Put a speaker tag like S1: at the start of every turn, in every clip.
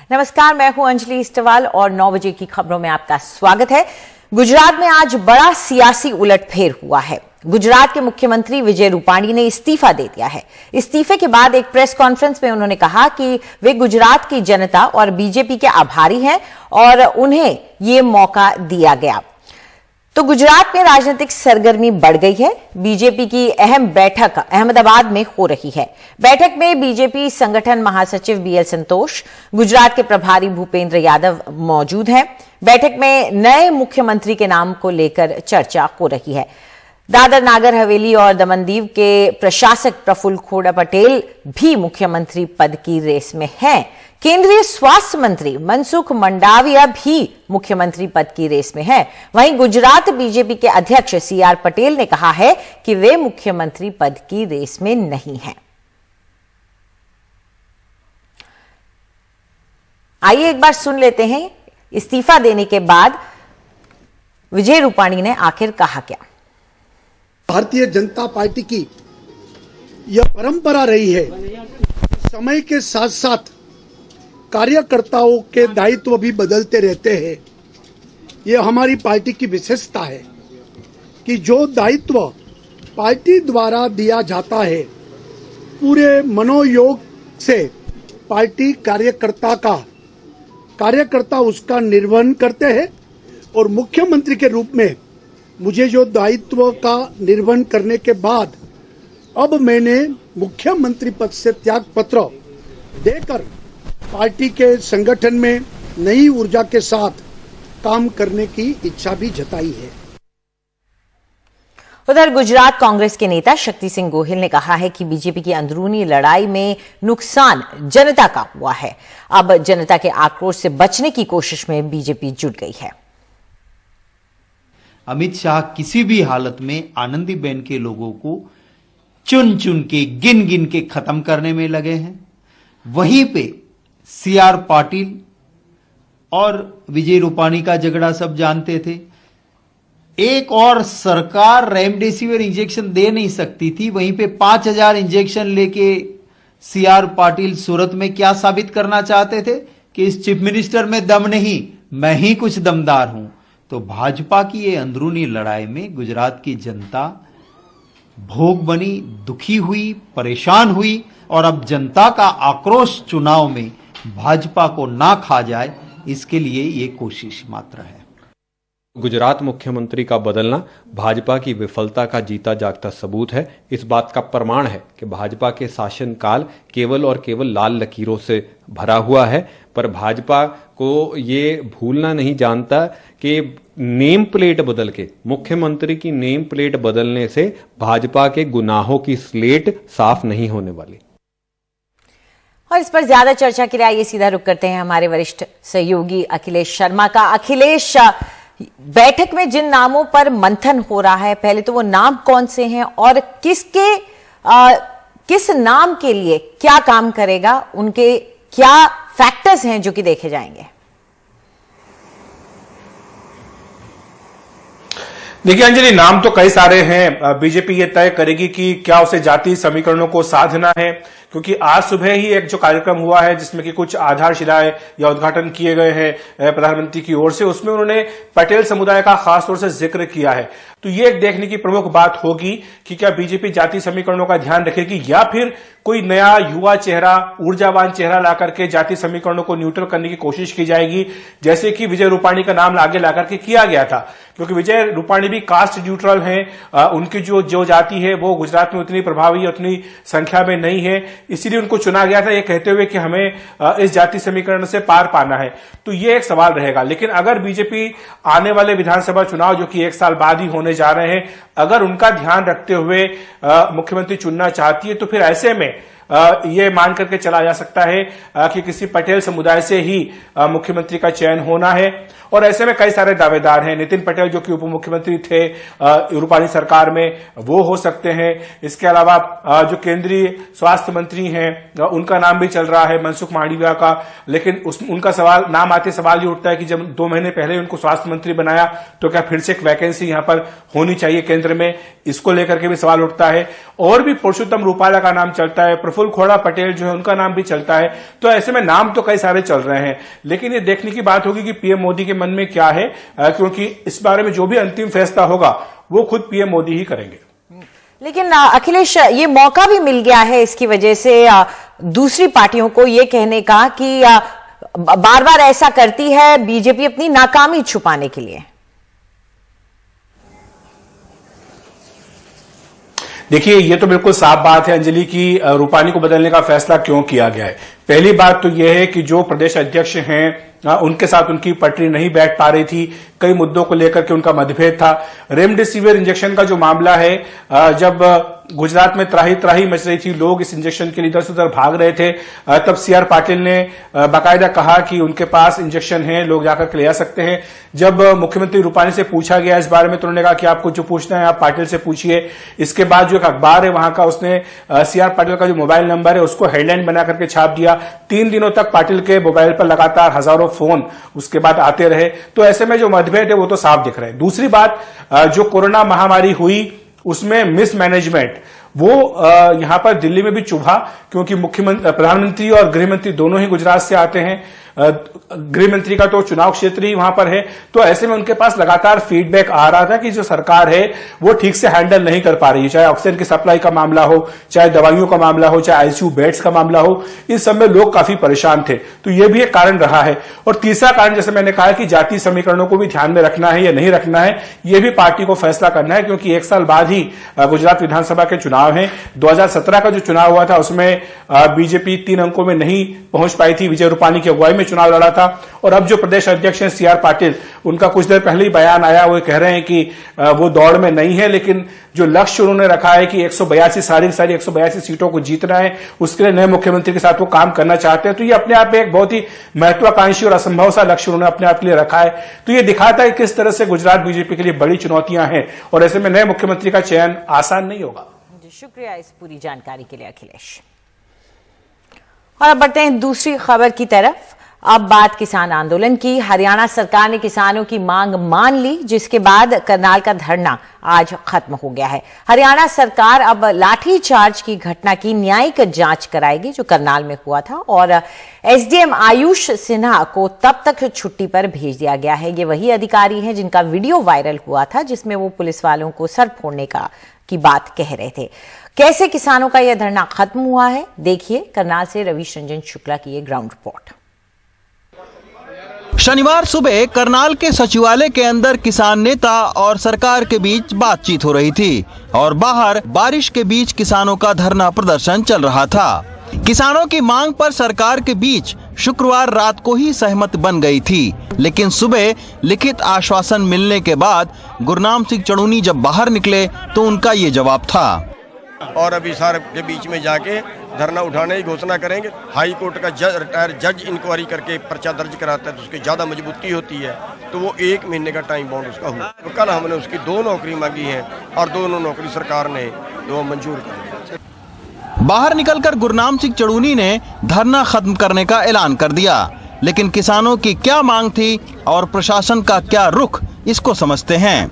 S1: नमस्कार, मैं हूं अंजलि इस्टवाल और 9 बजे की खबरों में आपका स्वागत है। गुजरात में आज बड़ा सियासी उलटफेर हुआ है। गुजरात के मुख्यमंत्री विजय रूपाणी ने इस्तीफा दे दिया है। इस्तीफे के बाद एक प्रेस कॉन्फ्रेंस में उन्होंने कहा कि वे गुजरात की जनता और बीजेपी के आभारी हैं और उन्हें ये मौका दिया गया। तो गुजरात में राजनीतिक सरगर्मी बढ़ गई है। बीजेपी की अहम बैठक अहमदाबाद में हो रही है। बैठक में बीजेपी संगठन महासचिव बीएल संतोष, गुजरात के प्रभारी भूपेंद्र यादव मौजूद हैं। बैठक में नए मुख्यमंत्री के नाम को लेकर चर्चा हो रही है। दादर नागर हवेली और दमन दीव के प्रशासक प्रफुल्ल खोड़ा पटेल भी मुख्यमंत्री पद की रेस में हैं। केंद्रीय स्वास्थ्य मंत्री मनसुख मंडाविया भी मुख्यमंत्री पद की रेस में हैं। वहीं गुजरात बीजेपी के अध्यक्ष सीआर पटेल ने कहा है कि वे मुख्यमंत्री पद की रेस में नहीं हैं। आइए एक बार सुन लेते हैं इस्तीफा देने के बाद विजय रूपाणी ने आखिर कहा क्या।
S2: भारतीय जनता पार्टी की यह परंपरा रही है, समय के साथ साथ कार्यकर्ताओं के दायित्व भी बदलते रहते हैं। ये हमारी पार्टी की विशेषता है कि जो दायित्व पार्टी द्वारा दिया जाता है, पूरे मनोयोग से पार्टी कार्यकर्ता उसका निर्वहन करते हैं और मुख्यमंत्री के रूप में मुझे जो दायित्व का निर्वहन करने के बाद अब मैंने मुख्यमंत्री पद से त्याग पत्र देकर पार्टी के संगठन में नई ऊर्जा के साथ काम करने की इच्छा भी जताई है।
S1: उधर गुजरात कांग्रेस के नेता शक्ति सिंह गोहिल ने कहा है कि बीजेपी की अंदरूनी लड़ाई में नुकसान जनता का हुआ है। अब जनता के आक्रोश से बचने की कोशिश में बीजेपी जुट गई है।
S3: अमित शाह किसी भी हालत में आनंदीबेन के लोगों को चुन चुन के गिन गिन के खत्म करने में लगे हैं। वहीं पे सीआर पाटिल और विजय रूपाणी का झगड़ा सब जानते थे। एक और सरकार रेमडेसिविर इंजेक्शन दे नहीं सकती थी, वहीं पे 5000 इंजेक्शन लेके सीआर पाटिल सूरत में क्या साबित करना चाहते थे कि इस चीफ मिनिस्टर में दम नहीं, मैं ही कुछ दमदार हूं। तो भाजपा की ये अंदरूनी लड़ाई में गुजरात की जनता भोग बनी, दुखी हुई, परेशान हुई और अब जनता का आक्रोश चुनाव में भाजपा को ना खा जाए, इसके लिए ये कोशिश मात्र है।
S4: गुजरात मुख्यमंत्री का बदलना भाजपा की विफलता का जीता जागता सबूत है। इस बात का प्रमाण है कि भाजपा के शासनकाल केवल और केवल लाल लकीरों से भरा हुआ है, पर भाजपा को ये भूलना नहीं जानता कि नेम प्लेट बदल के, मुख्यमंत्री की नेम प्लेट बदलने से भाजपा के गुनाहों की स्लेट साफ नहीं होने वाली।
S1: और इस पर ज्यादा चर्चा के लिए आइए सीधा रुख करते हैं हमारे वरिष्ठ सहयोगी अखिलेश शर्मा का। अखिलेश, बैठक में जिन नामों पर मंथन हो रहा है, पहले तो वो नाम कौन से हैं और किस नाम के लिए क्या काम करेगा, उनके क्या फैक्टर्स हैं जो कि देखे जाएंगे?
S5: देखिए अंजलि, नाम तो कई सारे हैं। बीजेपी ये तय करेगी कि क्या उसे जातीय समीकरणों को साधना है, क्योंकि आज सुबह ही एक जो कार्यक्रम हुआ है जिसमें कि कुछ आधारशिलाएं या उद्घाटन किए गए हैं प्रधानमंत्री की ओर से, उसमें उन्होंने पटेल समुदाय का खासतौर से जिक्र किया है। तो ये एक देखने की प्रमुख बात होगी कि क्या बीजेपी जातीय समीकरणों का ध्यान रखेगी या फिर कोई नया युवा चेहरा, ऊर्जावान चेहरा ला करके जातीय समीकरणों को न्यूट्रल करने की कोशिश की जाएगी, जैसे कि विजय रूपाणी का नाम आगे ला करके किया गया था। क्योंकि विजय रूपाणी भी कास्ट न्यूट्रल हैं, उनकी जो जाति है वो गुजरात में उतनी प्रभावी, उतनी संख्या में नहीं है, इसीलिए उनको चुना गया था, ये कहते हुए कि हमें इस जाति समीकरण से पार पाना है। तो ये एक सवाल रहेगा। लेकिन अगर बीजेपी आने वाले विधानसभा चुनाव जो कि 1 साल बाद ही होने जा रहे हैं, अगर उनका ध्यान रखते हुए मुख्यमंत्री चुनना चाहती है, तो फिर ऐसे में ये मान करके चला जा सकता है कि किसी पटेल समुदाय से ही मुख्यमंत्री का चयन होना है। और ऐसे में कई सारे दावेदार हैं। नितिन पटेल जो कि उप मुख्यमंत्री थे रूपाणी सरकार में, वो हो सकते हैं। इसके अलावा जो केंद्रीय स्वास्थ्य मंत्री हैं उनका नाम भी चल रहा है, मनसुख मांडविया का। लेकिन उनका नाम आते सवाल ये उठता है कि जब 2 महीने पहले उनको स्वास्थ्य मंत्री बनाया तो क्या फिर से एक वैकेंसी यहां पर होनी चाहिए केंद्र में, इसको लेकर के भी सवाल उठता है। और भी पुरुषोत्तम रूपाला का नाम चलता है, प्रफुल्ल प्रफुल्ल खोड़ा पटेल जो है उनका नाम भी चलता है। तो ऐसे में नाम तो कई सारे चल रहे हैं, लेकिन ये देखने की बात होगी कि पीएम मोदी के मन में क्या है, क्योंकि इस बारे में जो भी अंतिम फैसला होगा वो खुद पीएम मोदी ही करेंगे।
S1: लेकिन अखिलेश, ये मौका भी मिल गया है इसकी वजह से दूसरी पार्टियों को ये कहने का कि बार बार ऐसा करती है बीजेपी अपनी नाकामी छुपाने के लिए।
S5: देखिए, ये तो बिल्कुल साफ बात है अंजलि की रूपानी को बदलने का फैसला क्यों किया गया है। पहली बात तो यह है कि जो प्रदेश अध्यक्ष हैं उनके साथ उनकी पटरी नहीं बैठ पा रही थी, कई मुद्दों को लेकर के उनका मतभेद था। रेमडेसिविर इंजेक्शन का जो मामला है, जब गुजरात में त्राही त्राही मच रही थी, लोग इस इंजेक्शन के लिए इधर से उधर भाग रहे थे, तब सीआर पाटिल ने बाकायदा कहा कि उनके पास इंजेक्शन है, लोग जाकर के ले आ सकते हैं। जब मुख्यमंत्री रूपानी से पूछा गया इस बारे में तो उन्होंने कहा कि आपको जो पूछना है आप पाटिल से पूछिए। इसके बाद जो एक अखबार है वहां का, उसने सीआर पाटिल का जो मोबाइल नंबर है उसको हेडलाइन बना करके छाप दिया। 3 दिनों तक पाटिल के मोबाइल पर लगातार हजारों फोन उसके बाद आते रहे। तो ऐसे में जो मतभेद है वो तो साफ दिख रहे हैं। दूसरी बात, जो कोरोना महामारी हुई उसमें मिसमैनेजमेंट वो यहां पर दिल्ली में भी चुभा, क्योंकि प्रधानमंत्री और गृहमंत्री दोनों ही गुजरात से आते हैं। गृहमंत्री का तो चुनाव क्षेत्र ही वहां पर है, तो ऐसे में उनके पास लगातार फीडबैक आ रहा था कि जो सरकार है वो ठीक से हैंडल नहीं कर पा रही है, चाहे ऑक्सीजन की सप्लाई का मामला हो, चाहे दवाइयों का मामला हो, चाहे आईसीयू बेड्स का मामला हो। इस सब में लोग काफी परेशान थे, तो ये भी एक कारण रहा है। और तीसरा कारण, जैसे मैंने कहा कि जातीय समीकरणों को भी ध्यान में रखना है या नहीं रखना है, यह भी पार्टी को फैसला करना है, क्योंकि 1 साल बाद ही गुजरात विधानसभा के चुनाव हैं। 2017 का जो चुनाव हुआ था उसमें बीजेपी 3 अंकों में नहीं पहुंच पाई थी, विजय रूपानी की अगुवाई में चुनाव लड़ा था। और अब जो प्रदेश अध्यक्ष हैं सीआर पाटिल, उनका कुछ देर पहले ही बयान आया, वो कह रहे हैं कि वो दौड़ में नहीं है, लेकिन जो लक्ष्य उन्होंने रखा है कि 182 सारी 182 सीटों को जीतना है, उसके लिए नए मुख्यमंत्री के साथ वो काम करना चाहते हैं। तो ये अपने आप में एक बहुत ही महत्वाकांक्षी और असंभव सा लक्ष्य उन्होंने अपने आप के लिए रखा है। तो ये दिखाता है किस तरह से गुजरात बीजेपी के लिए बड़ी चुनौतियां हैं, और ऐसे में नए मुख्यमंत्री का चयन आसान नहीं होगा।
S1: शुक्रिया इस पूरी जानकारी के लिए अखिलेश। और अब बढ़ते हैं दूसरी खबर की तरफ। अब बात किसान आंदोलन की। हरियाणा सरकार ने किसानों की मांग मान ली, जिसके बाद करनाल का धरना आज खत्म हो गया है। हरियाणा सरकार अब लाठीचार्ज की घटना की न्यायिक जांच कराएगी जो करनाल में हुआ था, और एसडीएम आयुष सिन्हा को तब तक छुट्टी पर भेज दिया गया है। ये वही अधिकारी हैं जिनका वीडियो वायरल हुआ था जिसमें वो पुलिस वालों को सर फोड़ने की बात कह रहे थे। कैसे किसानों का यह धरना खत्म हुआ है, देखिए करनाल से रवीश रंजन शुक्ला की ये ग्राउंड रिपोर्ट।
S6: शनिवार सुबह करनाल के सचिवालय के अंदर किसान नेता और सरकार के बीच बातचीत हो रही थी और बाहर बारिश के बीच किसानों का धरना प्रदर्शन चल रहा था। किसानों की मांग पर सरकार के बीच शुक्रवार रात को ही सहमति बन गई थी, लेकिन सुबह लिखित आश्वासन मिलने के बाद गुरनाम सिंह चड़ूनी जब बाहर निकले तो उनका ये जवाब था।
S7: और अभी सर के बीच में जाके धरना उठाने की घोषणा करेंगे। हाई कोर्ट का रिटायर जज इंक्वायरी करके पर्चा दर्ज कराता है तो उसकी ज्यादा मजबूती होती है, तो वो 1 महीने का टाइम बाउंड उसका हुआ। तो कल हमने उसकी 2 नौकरी मांगी है और दोनों नौकरी सरकार ने वो मंजूर कर दी।
S6: बाहर निकलकर गुरनाम सिंह चड़ूनी ने धरना खत्म करने का ऐलान कर दिया, लेकिन किसानों की क्या मांग थी और प्रशासन का क्या रुख, इसको समझते हैं।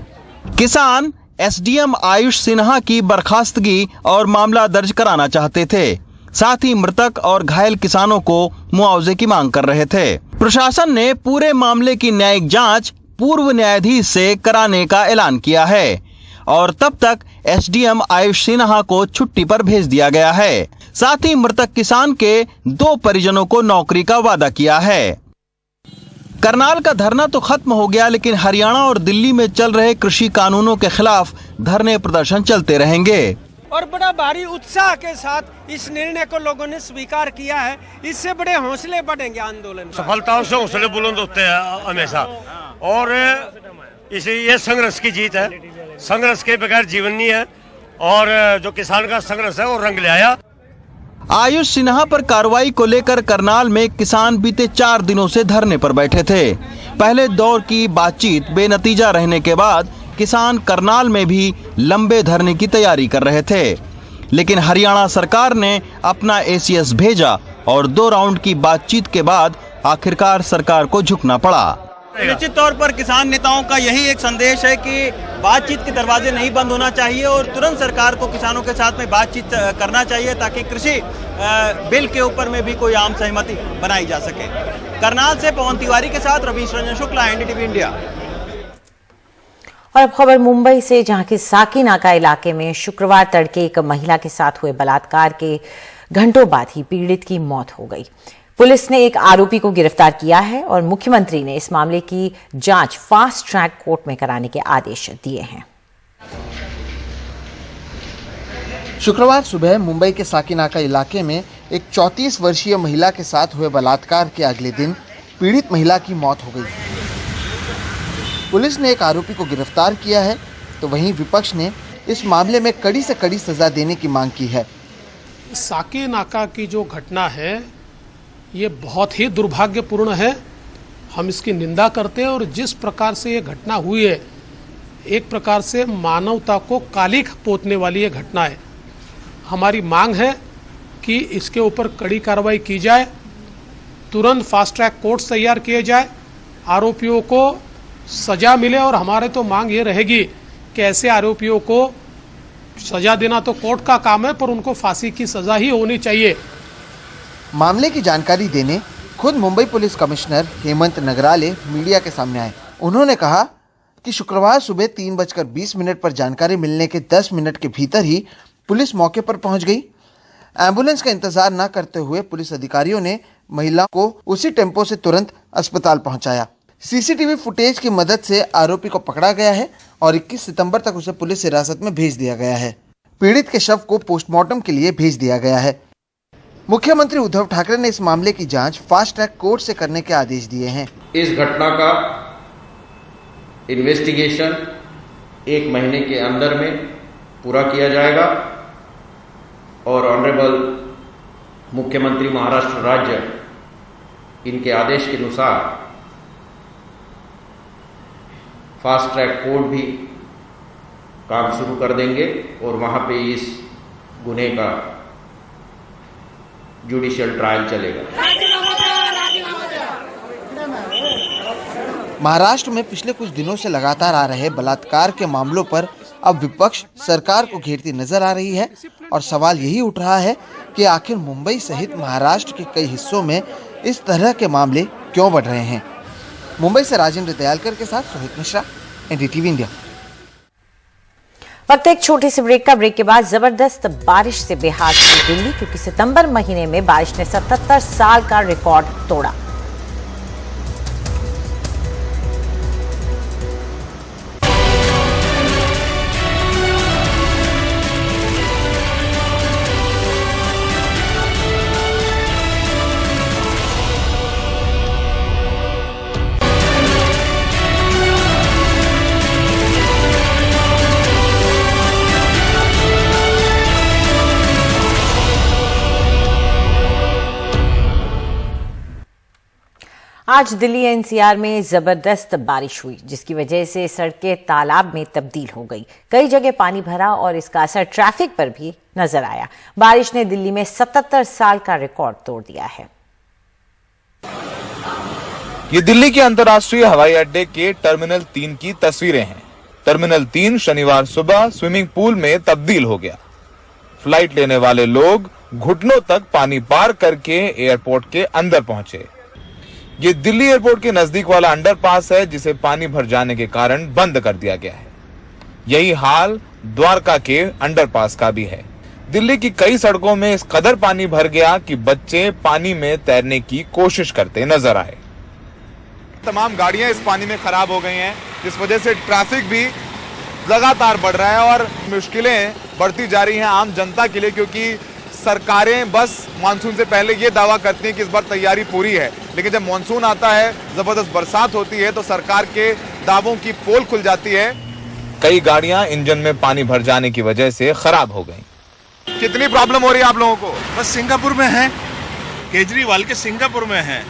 S6: किसान एसडीएम आयुष सिन्हा की बर्खास्तगी और मामला दर्ज कराना चाहते थे, साथ ही मृतक और घायल किसानों को मुआवजे की मांग कर रहे थे। प्रशासन ने पूरे मामले की न्यायिक जांच पूर्व न्यायाधीश से कराने का ऐलान किया है और तब तक एसडीएम आयुष सिन्हा को छुट्टी पर भेज दिया गया है। साथ ही मृतक किसान के 2 परिजनों को नौकरी का वादा किया है। करनाल का धरना तो खत्म हो गया, लेकिन हरियाणा और दिल्ली में चल रहे कृषि कानूनों के खिलाफ धरने प्रदर्शन चलते रहेंगे
S8: और बड़ा भारी उत्साह के साथ इस निर्णय को लोगों ने स्वीकार किया है। इससे बड़े हौसले बढ़ेंगे आंदोलन।
S9: सफलताओं से हौसले बुलंद होते हैं हमेशा, और इसे ये संघर्ष की जीत है। संघर्ष के बगैर जीवन नहीं है, और जो किसान का संघर्ष है वो रंग ले आया।
S6: आयुष सिन्हा पर कार्रवाई को लेकर करनाल में किसान बीते 4 दिनों से धरने पर बैठे थे। पहले दौर की बातचीत बेनतीजा रहने के बाद किसान करनाल में भी लंबे धरने की तैयारी कर रहे थे, लेकिन हरियाणा सरकार ने अपना एसीएस भेजा और 2 राउंड की बातचीत के बाद आखिरकार सरकार को झुकना पड़ा। निश्चित तौर पर किसान नेताओं का यही एक संदेश है कि बातचीत के दरवाजे नहीं बंद होना चाहिए और तुरंत सरकार को किसानों के साथ में बातचीत करना चाहिए ताकि कृषि बिल के ऊपर में भी कोई आम सहमति बनाई जा सके। करनाल से पवन तिवारी के साथ रवीश रंजन शुक्ला, एनडीटीवी इंडिया।
S1: और अब खबर मुंबई से, जहां के साकीनाका इलाके में शुक्रवार तड़के एक महिला के साथ हुए बलात्कार के घंटों बाद ही पीड़ित की मौत हो गई। पुलिस ने एक आरोपी को गिरफ्तार किया है और मुख्यमंत्री ने इस मामले की जांच फास्ट ट्रैक कोर्ट में कराने के आदेश दिए हैं।
S10: शुक्रवार सुबह मुंबई के साकीनाका इलाके में एक 34 वर्षीय महिला के साथ हुए बलात्कार के अगले दिन पीड़ित महिला की मौत हो गई। पुलिस ने एक आरोपी को गिरफ्तार किया है, तो वहीं विपक्ष ने इस मामले में कड़ी से कड़ी सजा देने की मांग की है।
S11: साकीनाका की जो घटना है ये बहुत ही दुर्भाग्यपूर्ण है। हम इसकी निंदा करते हैं और जिस प्रकार से ये घटना हुई है, एक प्रकार से मानवता को काली पोतने वाली ये घटना है। हमारी मांग है कि इसके ऊपर कड़ी कार्रवाई की जाए, तुरंत फास्ट ट्रैक कोर्ट तैयार किए जाए, आरोपियों को सजा मिले और हमारे तो मांग ये रहेगी कि ऐसे आरोपियों को सजा देना तो कोर्ट का काम है, पर उनको फांसी की सजा ही होनी चाहिए।
S10: मामले की जानकारी देने खुद मुंबई पुलिस कमिश्नर हेमंत नगराले मीडिया के सामने आए। उन्होंने कहा कि शुक्रवार सुबह 3:20 पर जानकारी मिलने के 10 मिनट के भीतर ही पुलिस मौके पर पहुंच गई। एम्बुलेंस का इंतजार न करते हुए पुलिस अधिकारियों ने महिला को उसी टेम्पो से तुरंत अस्पताल पहुंचाया। सीसीटीवी फुटेज की मदद से आरोपी को पकड़ा गया है और 21 सितंबर तक उसे पुलिस हिरासत में भेज दिया गया है। पीड़ित के शव को पोस्टमार्टम के लिए भेज दिया गया है। मुख्यमंत्री उद्धव ठाकरे ने इस मामले की जांच फास्ट ट्रैक कोर्ट से करने के आदेश दिए हैं।
S12: इस घटना का इन्वेस्टिगेशन 1 महीने के अंदर में पूरा किया जाएगा और ऑनरेबल मुख्यमंत्री महाराष्ट्र राज्य इनके आदेश के अनुसार फास्ट ट्रैक कोर्ट भी काम शुरू कर देंगे और वहां पे इस गुने का जुडिशियल ट्रायल चलेगा।
S10: महाराष्ट्र में पिछले कुछ दिनों से लगातार आ रहे बलात्कार के मामलों पर अब विपक्ष सरकार को घेरती नजर आ रही है और सवाल यही उठ रहा है कि आखिर मुंबई सहित महाराष्ट्र के कई हिस्सों में इस तरह के मामले क्यों बढ़ रहे हैं। मुंबई से राजेंद्र दयालकर के साथ सोहित मिश्रा, एनडीटीवी इंडिया।
S1: वक्त एक छोटे से ब्रेक का। ब्रेक के बाद जबरदस्त बारिश से बेहाल थी दिल्ली, क्योंकि सितंबर महीने में बारिश ने 77 साल का रिकॉर्ड तोड़ा। आज दिल्ली एनसीआर में जबरदस्त बारिश हुई, जिसकी वजह से सड़कें तालाब में तब्दील हो गई। कई जगह पानी भरा और इसका असर ट्रैफिक पर भी नजर आया। बारिश ने दिल्ली में 77 साल का रिकॉर्ड तोड़ दिया है।
S13: ये दिल्ली के अंतर्राष्ट्रीय हवाई अड्डे के टर्मिनल 3 की तस्वीरें हैं। टर्मिनल 3 शनिवार सुबह स्विमिंग पूल में तब्दील हो गया। फ्लाइट लेने वाले लोग घुटनों तक पानी पार करके एयरपोर्ट के अंदर पहुंचे। ये दिल्ली एयरपोर्ट के नजदीक वाला अंडरपास है, जिसे पानी भर जाने के कारण बंद कर दिया गया है। यही हाल द्वारका के अंडरपास का भी है। दिल्ली की कई सड़कों में इस कदर पानी भर गया कि बच्चे पानी में तैरने की कोशिश करते नजर आए।
S14: तमाम गाड़ियां इस पानी में खराब हो गई हैं, जिस वजह से ट्रैफिक भी लगातार बढ़ रहा है और मुश्किलें बढ़ती जा रही हैं आम जनता के लिए, क्योंकि सरकारें बस मानसून से पहले ये दावा करती हैं कि इस बार तैयारी पूरी है, लेकिन जब मानसून आता है, जबरदस्त बरसात होती है, तो सरकार के दावों की पोल खुल जाती है।
S13: कई गाड़ियां इंजन में पानी भर जाने की वजह से खराब हो गईं।
S14: कितनी प्रॉब्लम हो रही है आप लोगों को?
S15: बस सिंगापुर में है, केजरीवाल के सिंगापुर में है।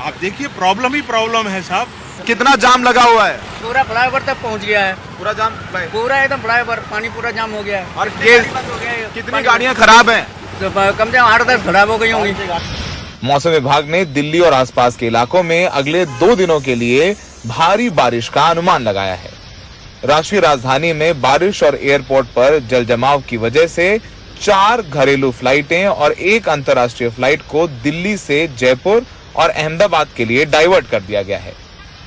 S15: आप देखिए प्रॉब्लम ही प्रॉब्लम है साहब।
S14: कितना जाम लगा हुआ है?
S16: पूरा फ्लाईओवर तक पहुंच गया है।
S14: पूरा जाम,
S16: पूरा एकदम फ्लाईओवर पानी पूरा जाम हो गया है।
S14: और कितनी गाड़ियां खराब हैं?
S16: तो कम से कम 8-10 खराब हो गई होंगी।
S13: मौसम विभाग ने दिल्ली और आसपास के इलाकों में अगले 2 दिनों के लिए भारी बारिश का अनुमान लगाया है। राष्ट्रीय राजधानी में बारिश और एयरपोर्ट पर जल जमाव की वजह से 4 घरेलू फ्लाइटें और 1 अंतर्राष्ट्रीय फ्लाइट को दिल्ली से जयपुर और अहमदाबाद के लिए डाइवर्ट कर दिया गया है।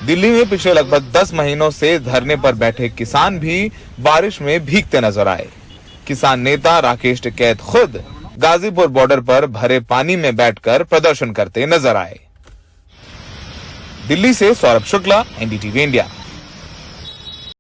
S13: दिल्ली में पिछले लगभग 10 महीनों से धरने पर बैठे किसान भी बारिश में भीगते नजर आए। किसान नेता राकेश टिकैत खुद गाजीपुर बॉर्डर पर भरे पानी में बैठकर प्रदर्शन करते नजर आए। दिल्ली से सौरभ शुक्ला, एनडीटीवी इंडिया।